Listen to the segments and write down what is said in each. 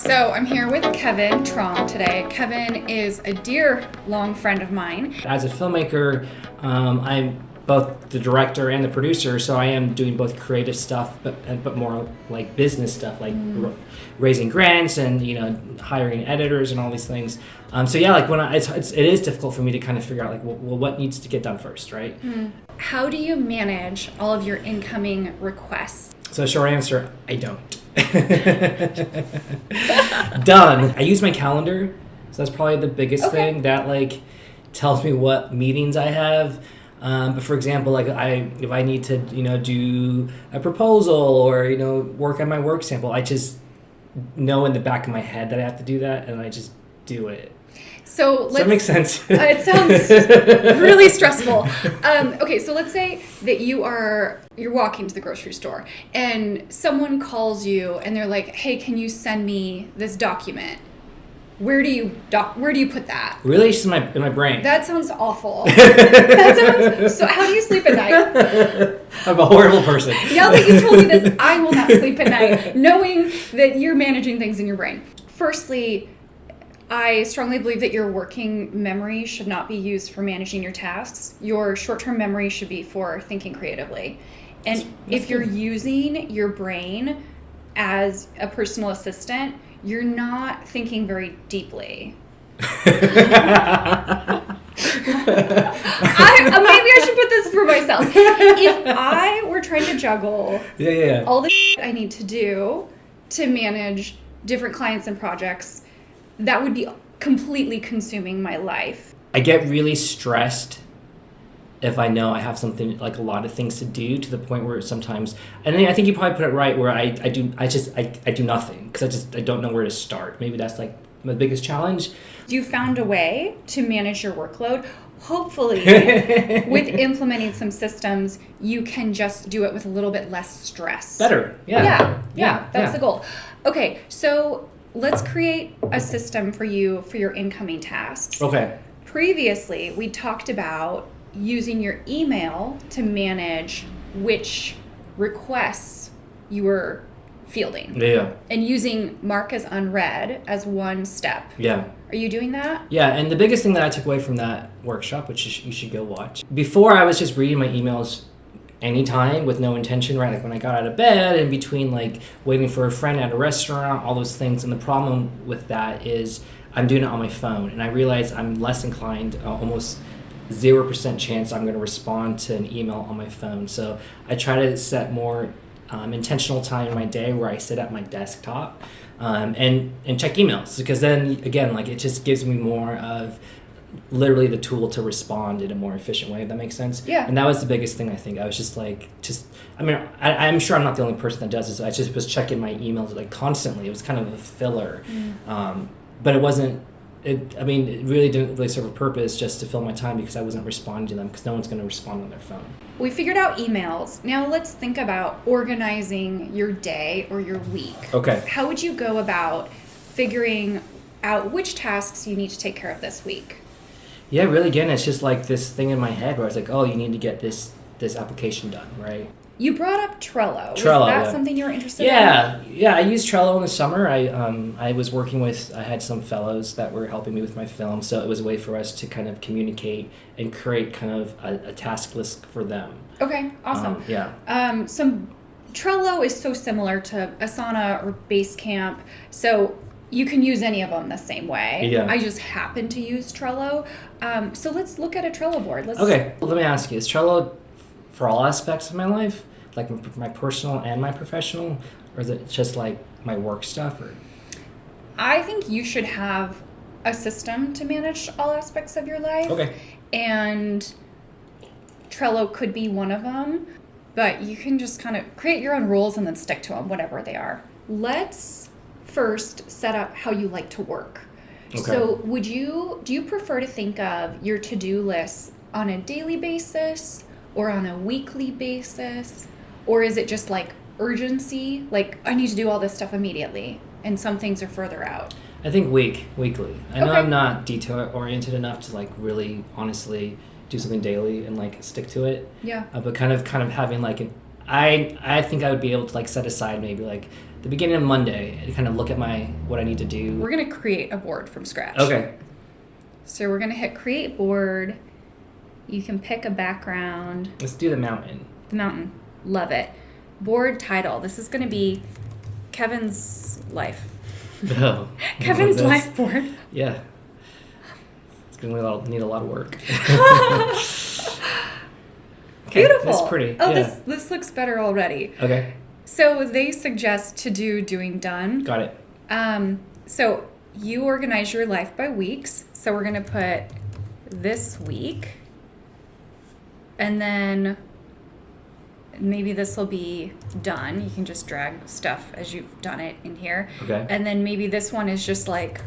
So I'm here with Kevin Truong today. Kevin is a dear long friend of mine. As a filmmaker, I'm both the director and the producer, so I am doing both creative stuff, but more like business stuff, like raising grants and hiring editors and all these things. So yeah, like it is difficult for me to kind of figure out like well what needs to get done first, right? How do you manage all of your incoming requests? So short answer, I don't. Done. I use my calendar, so that's probably the biggest thing that like tells me what meetings I have. But for example, like if I need to do a proposal or work on my work sample, I just know in the back of my head that I have to do that, and I just do it. So Does that make sense? It sounds really stressful. Okay, so let's say that you're walking to the grocery store and someone calls you and they're like, "Hey, can you send me this document?" Where do you put that? Really, it's just in my brain. That sounds awful. So how do you sleep at night? I'm a horrible person. Now that you told me this, I will not sleep at night, knowing that you're managing things in your brain. Firstly, I strongly believe that your working memory should not be used for managing your tasks. Your short-term memory should be for thinking creatively. And if you're using your brain as a personal assistant, you're not thinking very deeply. Maybe I should put this for myself. If I were trying to juggle all the I need to do to manage different clients and projects, that would be completely consuming my life. I get really stressed if I know I have something, like a lot of things to do, to the point where sometimes, and I think you probably put it right, where I do nothing because I don't know where to start. Maybe that's like my biggest challenge. You found a way to manage your workload. Hopefully, with implementing some systems, you can just do it with a little bit less stress. Better, yeah. That's the goal. Okay, so let's create a system for you for your incoming tasks. Okay. Previously, we talked about using your email to manage which requests you were fielding. Yeah. And using mark as unread as one step. Yeah. Are you doing that? Yeah, and the biggest thing that I took away from that workshop, which you should go watch. Before, I was just reading my emails anytime with no intention, right? Like when I got out of bed, in between like waiting for a friend at a restaurant, all those things. And the problem with that is I'm doing it on my phone, and I realize I'm less inclined, almost 0% chance I'm going to respond to an email on my phone. So I try to set more intentional time in my day where I sit at my desktop and check emails, because then again, like it just gives me more of literally the tool to respond in a more efficient way, if that makes sense. Yeah. And that was the biggest thing. I think I was just like, I'm sure I'm not the only person that does this. I just was checking my emails like constantly. It was kind of a filler, but it wasn't. It really didn't really serve a purpose, just to fill my time, because I wasn't responding to them, because no one's going to respond on their phone. We figured out emails. Now let's think about organizing your day or your week. Okay. How would you go about figuring out which tasks you need to take care of this week? Yeah, really, again, it's just like this thing in my head where I was like, oh, you need to get this application done, right? You brought up Trello. Was Trello, that yeah. something you were interested in? Yeah, I used Trello in the summer. I was working with, I had some fellows that were helping me with my film, so it was a way for us to kind of communicate and create kind of a task list for them. Okay, awesome. Some Trello is so similar to Asana or Basecamp, so you can use any of them the same way. Yeah. I just happen to use Trello. So let's look at a Trello board. Okay, well, let me ask you, is Trello for all aspects of my life, like my personal and my professional, or is it just like my work stuff? Or I think you should have a system to manage all aspects of your life. Okay. And Trello could be one of them, but you can just kind of create your own rules and then stick to them, whatever they are. Let's first set up how you like to work. Okay. So do you prefer to think of your to-do lists on a daily basis or on a weekly basis? Or is it just like urgency? Like, I need to do all this stuff immediately, and some things are further out. I think weekly. I know Okay. I'm not detail oriented enough to like really honestly do something daily and like stick to it. Yeah. But kind of having like I think I would be able to like set aside maybe like the beginning of Monday and kind of look at what I need to do. We're going to create a board from scratch. Okay. So we're going to hit create board. You can pick a background. Let's do the mountain. The mountain. Love it. Board title. This is going to be Kevin's life. Oh, Kevin's life board. Yeah. It's going to need a lot of work. Okay, Beautiful. That's pretty. Oh, yeah. this looks better already. Okay. So they suggest to do doing done. Got it. So you organize your life by weeks. So we're going to put this week. And then maybe this will be done. You can just drag stuff as you've done it in here. Okay. And then maybe this one is just like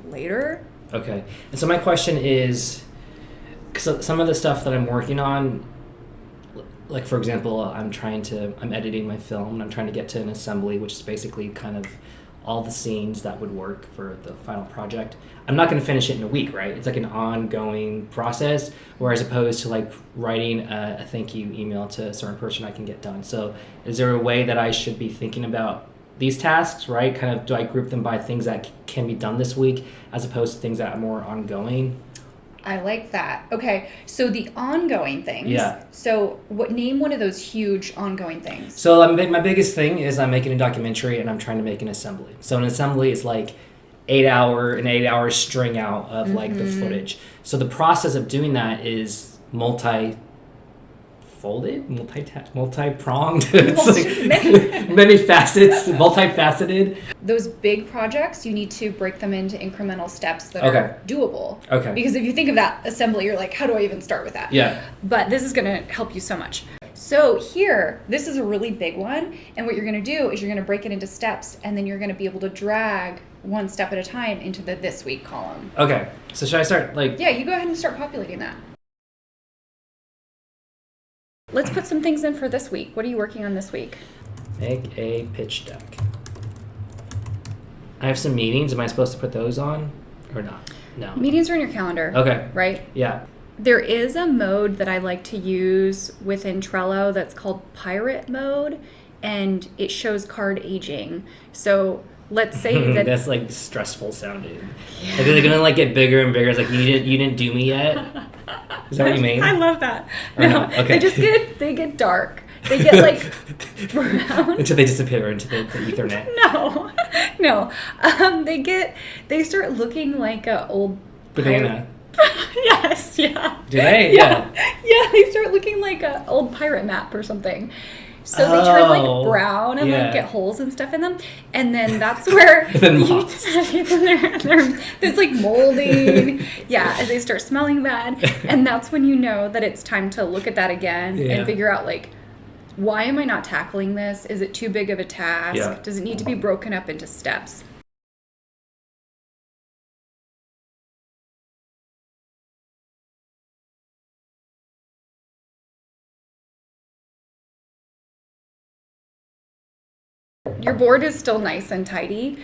later. Okay. And so my question is, because some of the stuff that I'm working on, like for example, I'm editing my film and I'm trying to get to an assembly, which is basically kind of all the scenes that would work for the final project. I'm not going to finish it in a week, right? It's like an ongoing process, whereas opposed to like writing a thank you email to a certain person I can get done. So is there a way that I should be thinking about these tasks, right? Kind of, do I group them by things that can be done this week as opposed to things that are more ongoing? I like that. Okay, so the ongoing things. Yeah. So name one of those huge ongoing things. So my biggest thing is I'm making a documentary and I'm trying to make an assembly. So an assembly is like an 8-hour string out of like the footage. So the process of doing that is multi-pronged. It's like many facets, multifaceted. Those big projects, you need to break them into incremental steps that are doable. Okay. Because if you think of that assembly, you're like, how do I even start with that? Yeah. But this is going to help you so much. So here, this is a really big one. And what you're going to do is you're going to break it into steps, and then you're going to be able to drag one step at a time into the this week column. Okay. So should I start like... Yeah, you go ahead and start populating that. Let's put some things in for this week. What are you working on this week? Make a pitch deck. I have some meetings. Am I supposed to put those on or not? No. Meetings are in your calendar. Okay. Right? Yeah. There is a mode that I like to use within Trello that's called pirate mode, and it shows card aging. So let's say that... That's like stressful sounding. Yeah. Like, they're going to like get bigger and bigger. It's like, you didn't do me yet? Is that what you mean? I love that. Or No, not? Okay. they get dark. They get like brown. Until they disappear into the Ethernet. No. They start looking like a old banana. Yes, yeah. Do they? Yeah. Yeah, they start looking like a old pirate map or something. So they turn like brown and like get holes and stuff in them, and then that's where there's like molding. Yeah, and they start smelling bad, and that's when you know that it's time to look at that again and figure out like, why am I not tackling this? Is it too big of a task? Yeah. Does it need to be broken up into steps? Your board is still nice and tidy,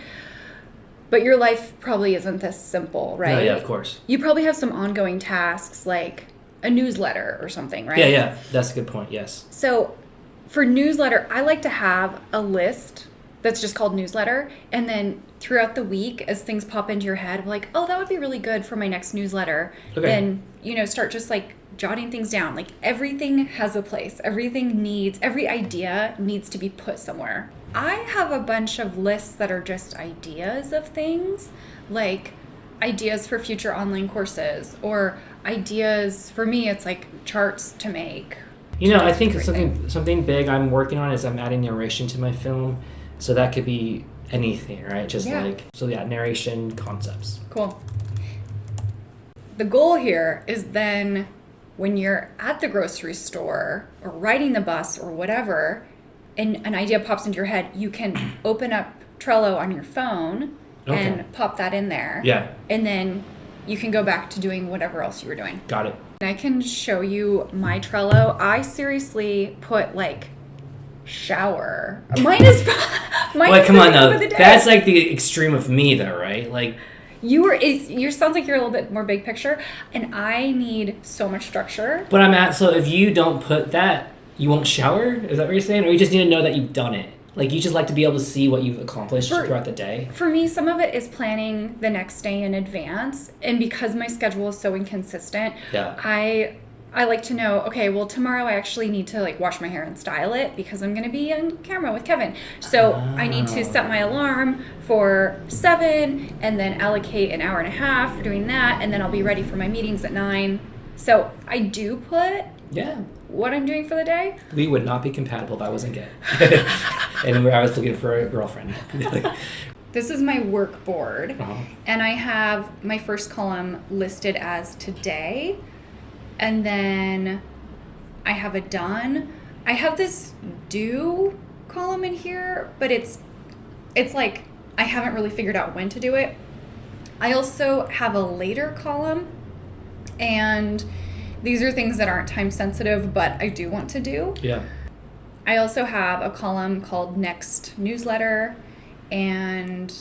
but your life probably isn't this simple, right? Yeah, of course. You probably have some ongoing tasks like a newsletter or something, right? Yeah, that's a good point, yes. So for newsletter, I like to have a list that's just called newsletter, and then throughout the week, as things pop into your head, like, oh, that would be really good for my next newsletter. Okay. Then, start just like jotting things down. Like everything has a place. Every idea needs to be put somewhere. I have a bunch of lists that are just ideas of things, like ideas for future online courses, or ideas, for me, it's like charts to make. I think something big I'm working on is I'm adding narration to my film. So that could be anything, right? Narration concepts. Cool. The goal here is then when you're at the grocery store or riding the bus or whatever, and an idea pops into your head, you can open up Trello on your phone and pop that in there. Yeah. And then you can go back to doing whatever else you were doing. Got it. I can show you my Trello. I seriously put like shower. Mine is come on though. That's like the extreme of me though, right? Like you sounds like you're a little bit more big picture, and I need so much structure. But so if you don't put that, you won't shower? Is that what you're saying? Or you just need to know that you've done it? Like, you just like to be able to see what you've accomplished For- throughout the day? For me, some of it is planning the next day in advance. And because my schedule is so inconsistent, Yeah. I like to know, okay, well, tomorrow I actually need to like wash my hair and style it because I'm going to be on camera with Kevin. So I need to set my alarm for 7 and then allocate an hour and a half for doing that. And then I'll be ready for my meetings at 9. So I do put Yeah. what I'm doing for the day. We would not be compatible if I wasn't gay. And I was looking for a girlfriend. This is my work board. Uh-huh. And I have my first column listed as today. And then I have a done. I have this do column in here, but it's like I haven't really figured out when to do it. I also have a later column, and these are things that aren't time sensitive, but I do want to do. Yeah. I also have a column called Next Newsletter, and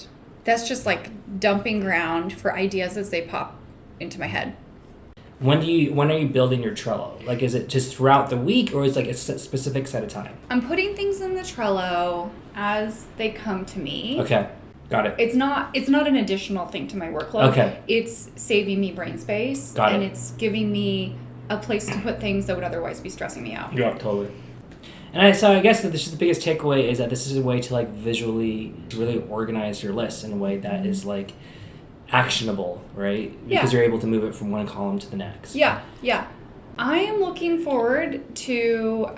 that's just like dumping ground for ideas as they pop into my head. When are you building your Trello? Like, is it just throughout the week, or is it like a specific set of time? I'm putting things in the Trello as they come to me. Okay, got it. It's not an additional thing to my workload. Okay. It's saving me brain space. Got and it. it's giving me a place to put things that would otherwise be stressing me out. Yeah, totally. And so I guess that this is the biggest takeaway is that this is a way to like visually really organize your list in a way that is like actionable, right? Because Yeah. you're able to move it from one column to the next. Yeah. I am looking forward to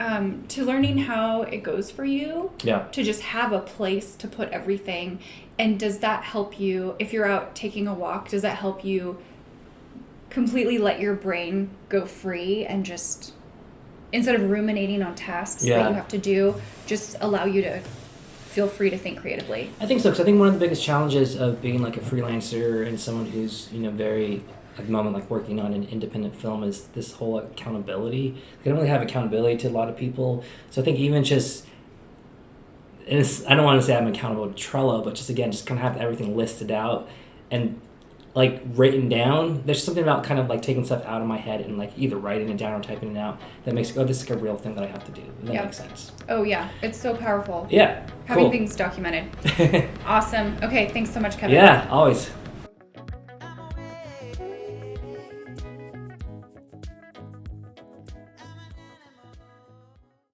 learning how it goes for you. Yeah. To just have a place to put everything. And does that help you, if you're out taking a walk, does that help you completely let your brain go free and just, instead of ruminating on tasks that you have to do, just allow you to feel free to think creatively? I think so, because I think one of the biggest challenges of being like a freelancer and someone who's, very at the moment like working on an independent film is this whole accountability. I don't really have accountability to a lot of people. So I think even just, I don't want to say I'm accountable to Trello, but just again, just kind of have everything listed out and like written down. There's something about kind of like taking stuff out of my head and like either writing it down or typing it out that makes it, oh, this is like a real thing that I have to do. That makes sense. Oh yeah, it's so powerful. Yeah. Having cool. things documented. Awesome. Okay, thanks so much, Kevin. Yeah, always.